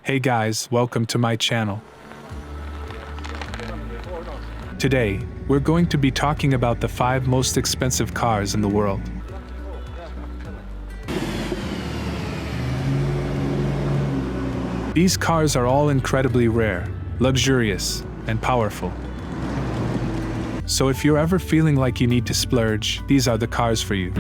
Hey guys, welcome to my channel. Today, we're going to be talking about the 5 most expensive cars in the world. These cars are all incredibly rare, luxurious, and powerful. So if you're ever feeling like you need to splurge, these are the cars for you.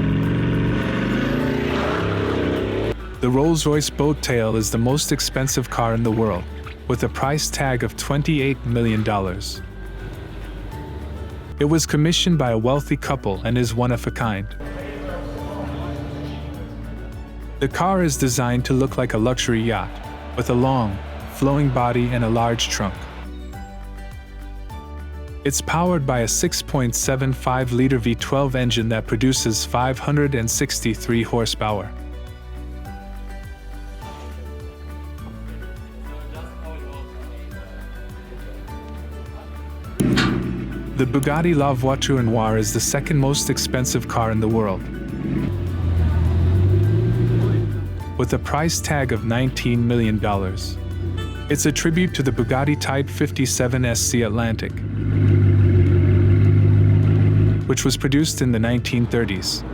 The Rolls-Royce Boat Tail is the most expensive car in the world, with a price tag of $28 million. It was commissioned by a wealthy couple and is one of a kind. The car is designed to look like a luxury yacht, with a long, flowing body and a large trunk. It's powered by a 6.75-liter V12 engine that produces 563 horsepower. The Bugatti La Voiture Noire is the second most expensive car in the world, with a price tag of $19 million. It's a tribute to the Bugatti Type 57 SC Atlantic, which was produced in the 1930s.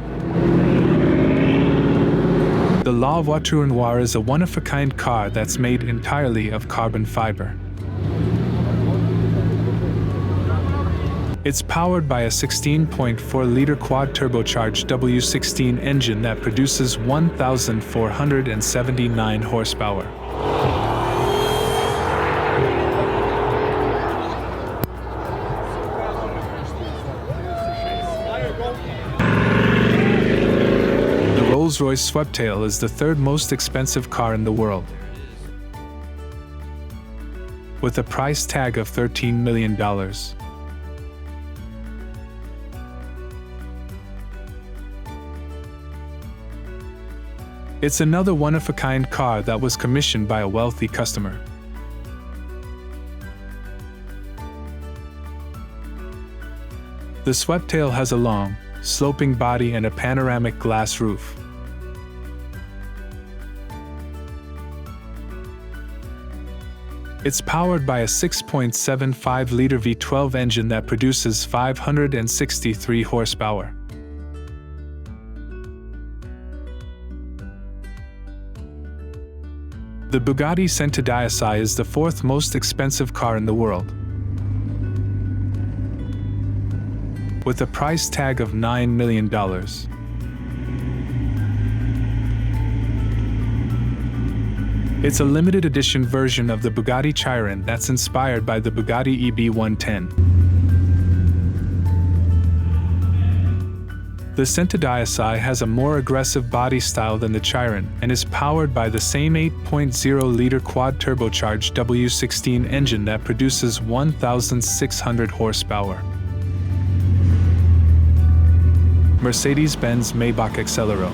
The La Voiture Noire is a one-of-a-kind car that's made entirely of carbon fiber. It's powered by a 16.4-liter quad-turbocharged W16 engine that produces 1,479 horsepower. The Rolls-Royce Sweptail is the third most expensive car in the world, with a price tag of $13 million. It's another one-of-a-kind car that was commissioned by a wealthy customer. The Sweptail has a long, sloping body and a panoramic glass roof. It's powered by a 6.75-liter V12 engine that produces 563 horsepower. The Bugatti Centodieci is the 4th most expensive car in the world, with a price tag of $9 million. It's a limited edition version of the Bugatti Chiron that's inspired by the Bugatti EB110. The Centodieci has a more aggressive body style than the Chiron and is powered by the same 8.0-liter quad-turbocharged W16 engine that produces 1,600 horsepower. Mercedes-Benz Maybach Excelero.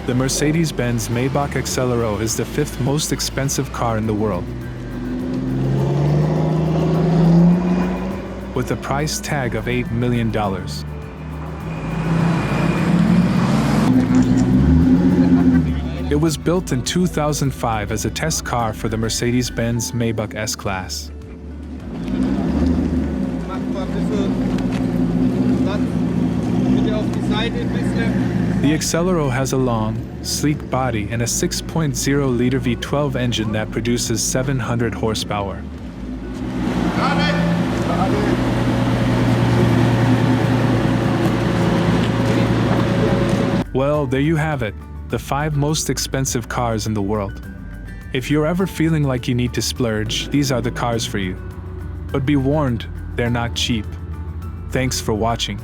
The Mercedes-Benz Maybach Excelero is the 5th most expensive car in the world, with a price tag of $8 million. It was built in 2005 as a test car for the Mercedes-Benz Maybach S-Class. The Excelero has a long, sleek body and a 6.0-liter V12 engine that produces 700 horsepower. Well, there you have it, the 5 most expensive cars in the world. If you're ever feeling like you need to splurge, these are the cars for you. But be warned, they're not cheap. Thanks for watching.